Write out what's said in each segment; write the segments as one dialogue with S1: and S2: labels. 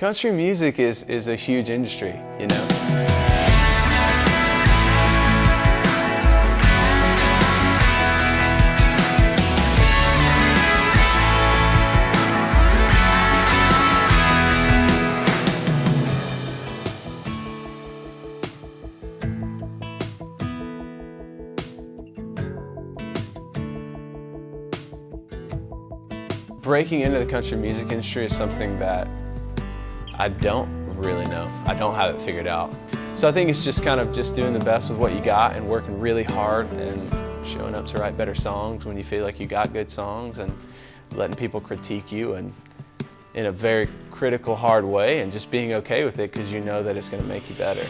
S1: Country music is a huge industry, you know? Breaking into the country music industry is something that I don't really know. I don't have it figured out. So I think it's just kind of just doing the best with what you got and working really hard and showing up to write better songs when you feel like you got good songs and letting people critique you and in a very critical, hard way and just being okay with it because you know that it's going to make you better.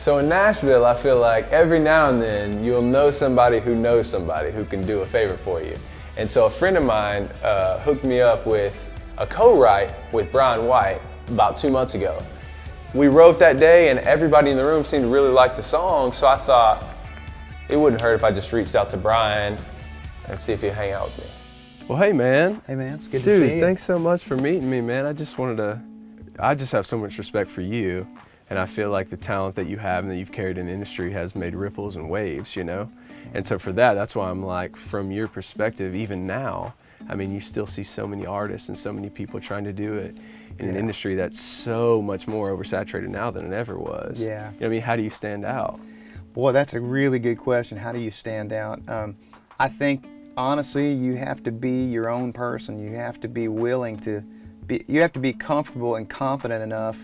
S1: So in Nashville, I feel like every now and then you'll know somebody who can do a favor for you. And so a friend of mine hooked me up with a co-write with Bryan White about 2 months ago. We wrote that day and everybody in the room seemed to really like the song, so I thought it wouldn't hurt if I just reached out to Bryan and see if he'd hang out with me. Well, hey man.
S2: Hey man, it's good to see you.
S1: Dude, thanks so much for meeting me, man. I just have so much respect for you. And I feel like the talent that you have and that you've carried in the industry has made ripples and waves, you know? And so for that's why I'm like, from your perspective, even now, I mean, you still see so many artists and so many people trying to do it in an industry that's so much more oversaturated now than it ever was.
S2: Yeah.
S1: You know what I mean? How do you stand out?
S2: Boy, that's a really good question. How do you stand out? I think, honestly, you have to be your own person. You have to be willing to you have to be comfortable and confident enough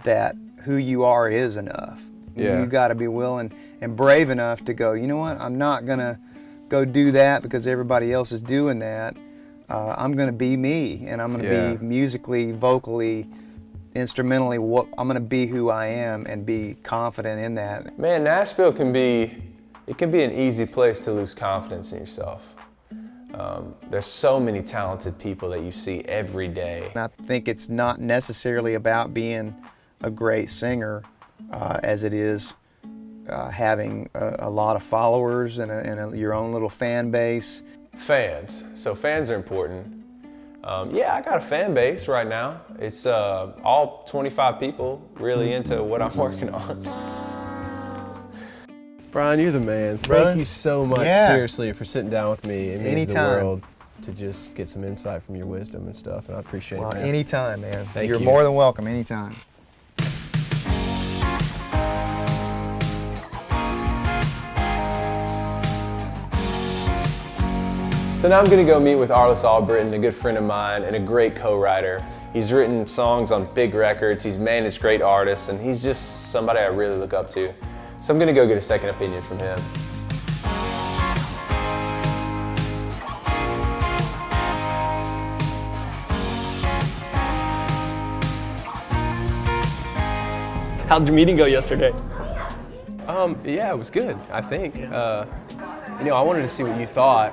S2: that who you are is enough.
S1: Yeah.
S2: You got to be willing and brave enough to go, you know what, I'm not going to go do that because everybody else is doing that. I'm going to be me, and I'm going to be musically, vocally, instrumentally, I'm going to be who I am and be confident in that.
S1: Man, Nashville can be an easy place to lose confidence in yourself. There's so many talented people that you see every day.
S2: And I think it's not necessarily about being a great singer as it is having a lot of followers and your own little fan base.
S1: Fans. So fans are important. Yeah, I got a fan base right now. It's all 25 people really into what I'm working on. Bryan, you're the man. Thank you so much, seriously, for sitting down with me. It means the world to just get some insight from your wisdom and stuff, and I appreciate it, man.
S2: Anytime, man.
S1: Thank
S2: You're
S1: you.
S2: more than welcome, anytime.
S1: So now I'm going to go meet with Arlis Albritton, a good friend of mine and a great co-writer. He's written songs on big records, he's managed great artists, and he's just somebody I really look up to. So I'm going to go get a second opinion from him.
S3: How'd your meeting go yesterday?
S1: Yeah, it was good, I think. You know, I wanted to see what you thought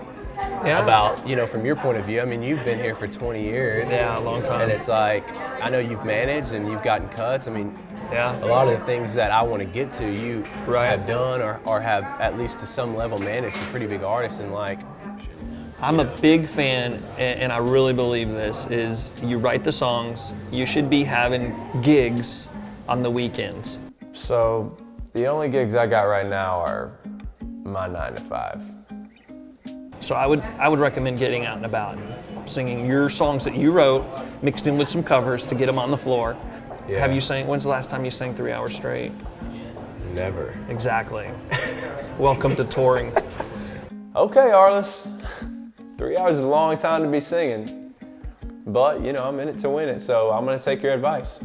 S1: about, you know, from your point of view. I mean, you've been here for 20 years.
S3: Yeah, a long time.
S1: And it's like, I know you've managed and you've gotten cuts. I mean,
S3: yeah,
S1: a lot of the things that I want to get to, you have done or have at least to some level managed some pretty big artists. And like,
S3: I'm a big fan, and I really believe this, is you write the songs, you should be having gigs on the weekends.
S1: So the only gigs I got right now are my 9 to 5.
S3: So I would recommend getting out and about and singing your songs that you wrote, mixed in with some covers to get them on the floor.
S1: Yeah.
S3: Have you sang, when's the last time you sang 3 hours straight?
S1: Never.
S3: Exactly. Welcome to touring.
S1: Okay, Arliss. 3 hours is a long time to be singing, but you know, I'm in it to win it, so I'm gonna take your advice.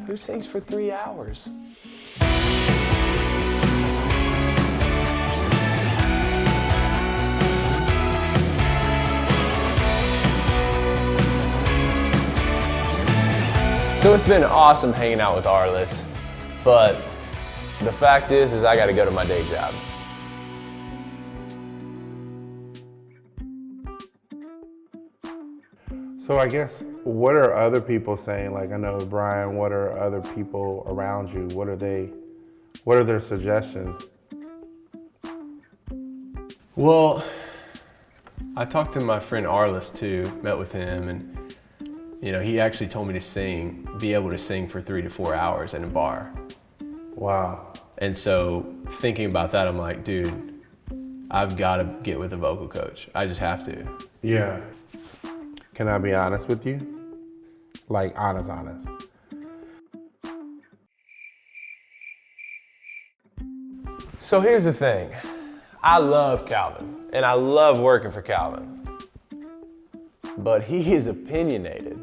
S1: Who sings for 3 hours? So it's been awesome hanging out with Arliss, but the fact is I gotta go to my day job.
S4: So I guess, what are other people saying? Like, I know, Bryan, what are other people around you? What are their suggestions?
S1: Well, I talked to my friend Arliss too, met with him, and he actually told me to be able to sing for 3 to 4 hours in a bar.
S4: Wow.
S1: And so thinking about that, I'm like, dude, I've got to get with a vocal coach. I just have to.
S4: Yeah. Can I be honest with you? Like, honest.
S1: So here's the thing. I love Calvin, and I love working for Calvin. But he is opinionated.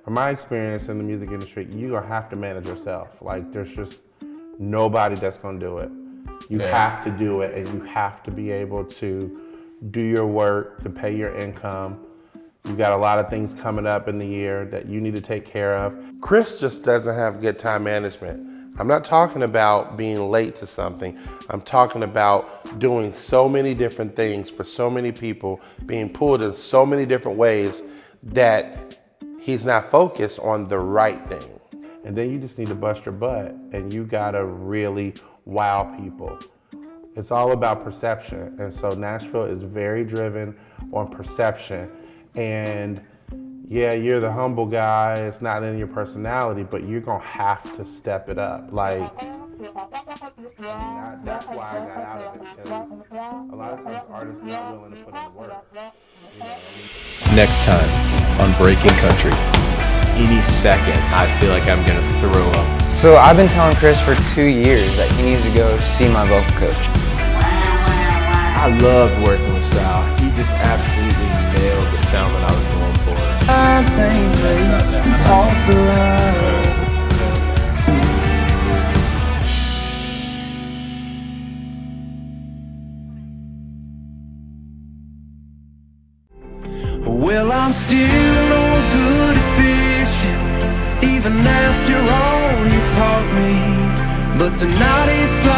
S4: From my experience in the music industry, you're gonna have to manage yourself. Like, there's just nobody that's gonna do it. You have to do it, and you have to be able to do your work to pay your income. You got a lot of things coming up in the year that you need to take care of. Chris just doesn't have good time management. I'm not talking about being late to something. I'm talking about doing so many different things for so many people, being pulled in so many different ways that he's not focused on the right thing. And then you just need to bust your butt, and you gotta really wow people. It's all about perception. And so Nashville is very driven on perception. And yeah, you're the humble guy, it's not in your personality, but you're gonna have to step it up. Like, that's why I got out of it, because a lot of times artists are not willing to put in the work.
S1: Next time on Breaking Country. Any second, I feel like I'm gonna throw up.
S5: So I've been telling Chris for 2 years that he needs to go see my vocal coach.
S1: I loved working with Sal. He just absolutely nailed the sound that I was going for.
S6: Same place, toss alive. Well, I'm still no good at fishing, even after all he taught me. But tonight it's like